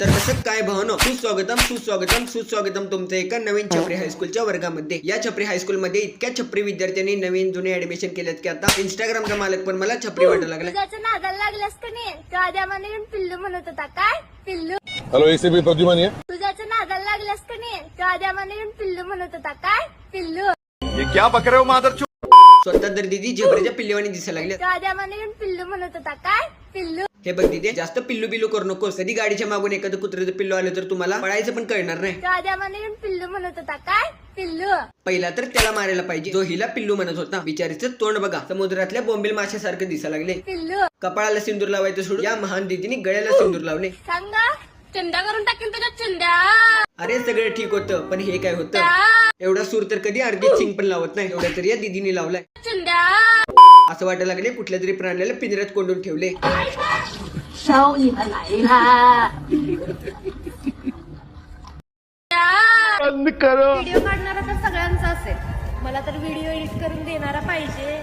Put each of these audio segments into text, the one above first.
तर कसं काय भावनो, सुस्वागतम तुमचं एका नवीन छपरी हायस्कूलच्या वर्गामध्ये। या छपरी हायस्कूलमध्ये इतक्या छपरी विद्यार्थ्यांनी नवीन जुने ऍडमिशन केलेत की आता इंस्टाग्रामचा मालक पण मला छपरी वाटायला लागला। तुझ्याचं नादाला लागलास का नाही? तो आधी आम्हाला येऊन पिल्लू म्हणत होता। काय पिल्लू? हेलो एसीपी प्रद्युमन है। तुझ्याचं नादाला लागलास का नाही? तो आधी आम्हाला येऊन पिल्लू म्हणत होता। काय पिल्लू? ये क्या बक रहे हो मादरचोद? स्वतः तर दीदी झेबऱ्याच्या पिल्लेवानी दिसायला लागले। तो आधी आम्हाला येऊन पिल्लू म्हणत होता। काय पिल्लू? हे बघ दीदी, जास्त पिल्लू बिल्लू करू नकोस। कधी गाडीच्या मागून एखादं कुत्र्याचं पिल्लू आलं तर तुम्हाला पळायचं पण कळणार नाही। तो आधी आम्हाला येऊन पिल्लू म्हणत होता। काय पिल्लू? पहिला तर त्याला मारायला पाहिजे जो हिला पिल्लू म्हणत होता। बिचारीचं तोंड बघा, समुद्रातल्या बोंबील माशासारखं दिसायला लागले। पिल्लू कपाळाला सिंदूर लावायचं सोडून या महान दीदीने गळ्याला सिंदूर लावले। सांगा चिंध्या करून टाकेल तुझ्या चिंध्या। अरे सगळं ठीक होतं, पण हे काय होतं? एवढा सूर तर कधी अरिजित सिंग पण लावत नाही, एवढा तरी या दीदीने लावलाय। चिंध्या असं वाटायला लागले कुठल्या तरी प्राण्याला पिंजऱ्यात कोंडून ठेवले। 收你们来啦！ बंद करो। व्हिडिओ काढणारा तर सगळ्यांचा असेल, मला तर व्हिडिओ एडिट करून देणारा पाहिजे।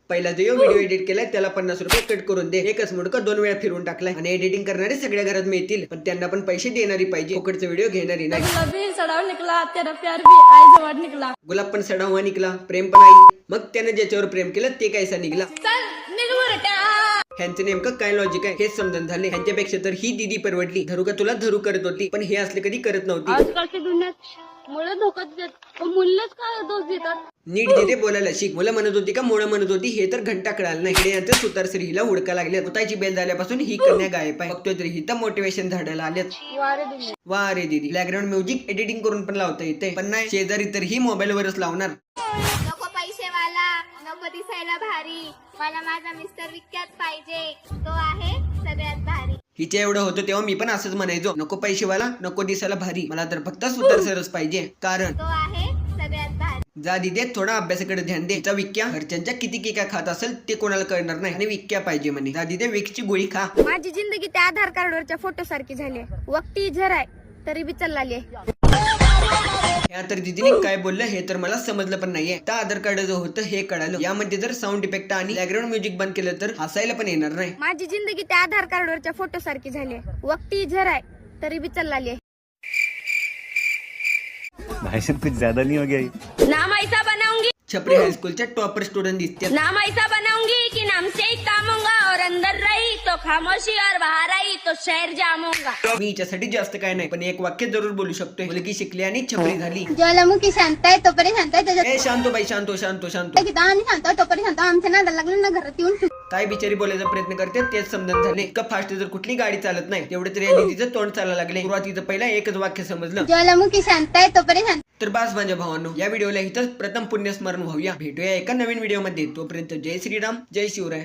पहिला जो व्हिडिओ एडिट केलाय त्याला 50 रुपये कट करून दे। एकच मुडका 2 वेळा फिरवून टाकलाय। आणि एडिटिंग करणारे सगळ्या घरात मिळतील, पण त्यांना पण पैसे देणारी पाहिजे, फुकटचा व्हिडिओ घेणारी नाही। गुलाबी सडाव निकला, तेरा प्यार भी आई जवळ निकला। गुलाब पण सडा हुआ निकला, प्रेम पण आई। मग त्याने ज्याच्यावर प्रेम केलं ते कैसा निघला? चल निघ। ह्यांचं नेमकं काय लॉजिक आहे हेच समजून झाले। ह्यांच्यापेक्षा तर ही दीदी परवडली, धरू का तुला धरू करत होती, पण हे असले कधी करत नव्हती। आजकालच्या दुनियात मुलं धोका देतात, मुलंच काय दोष देतात। नीट तिथे बोलायला शिक। मुलं म्हणत होती का मुळे म्हणत होती हे तर घंटा कळालं नाही। यांचं सुतार श्री हिला हुडका लागले। उताची बेल झाल्यापासून ही कन्या गायब आहे। बघतोय तरी ही तर मोटिवेशन झाडायला आलेत। वा रे दीदी, बॅकग्राऊंड म्युझिक एडिटिंग करून पण लावता येते, पण नाही शेजारी तर ही मोबाईल वरच लावणार। नको पैसेवाला, नको दिसायला भारी, मला माझा मिस्टर विख्यात पाहिजे, तो आहे सगळ्यात भारी। हिच्या एवढं होतं तेव्हा मी पण असंच म्हणायचो, नको पैसेवाला, नको दिसायला भारी, मला तर फक्त सुतार सरच पाहिजे, कारण तो आहे सगळ्यात भारी। जा दिदे थोडा अभ्यासाकडे ध्यान दे। तिचा विक्या घरच्यांच्या किती केका खात असेल ते कोणाला कळणार नाही, आणि विक्या पाहिजे म्हणे। जा दिदे विक्सची गोळी खा। माझी जिंदगी त्या आधार कार्डवरच्या फोटो सारखी झाली, वक्ती झर आहे तरी बी चालली। या तर दीदीने काय बोललं हे तर मला समजलं पण नाहीये। त्या आधार कार्ड जो होतं हे कळालं। यामध्ये जर साऊंड इफेक्ट आणि बॅकग्राऊंड म्युझिक बंद केलं तर हसायला पण येणार नाही। माझी जिंदगी त्या आधार कार्डवरच्या फोटो सारखी झाली, वक्ती झर आहे तरी बी चालली। भाई साहब कुछ ज्यादा नहीं हो गया ये? नाम ऐसा बनाऊंगी, छपरी हायस्कूलच्या टॉपर स्टुडंट दिसते। नाम ऐसा बनाऊंगी कि नाम से ही काम होगा, और अंदर रही तो खामोशी और बाहर आई तो शहर जामूंगा। मी हिच्यासाठी जास्त काय नाही, पण एक वाक्य जरूर बोलू शकतोय। मुलगी शिकली आणि छपरी झाली। ज्वालामुखी शांत आहे तोपर्यंत शांत आहे, त्याच्या ए शांतो बाई, शांतो शांतो शांतो। आम्ही शांत आहे तोपर्यंत शांत. आमच्या नादाला लागलं ना घरात येऊन काय बिचारी बोलायचा प्रयत्न करते तेच समजून झाले। इतकं फास्ट जर कुठली गाडी चालत नाही, तेवढे तरी या दीदीचं तोंड चालायला लागले। सुरुवातीचं पहिला एकच वाक्य समजलं, ज्वालामुखी शांत आहे तोपर्यंत शांत. तर बास माझ्या भावांनो, या व्हिडिओला इथंच प्रथम पुण्यस्मरण व्हावूया। भेटूया एका नवीन व्हिडिओ मध्ये, तोपर्यंत जय श्रीराम, जय शिवराय।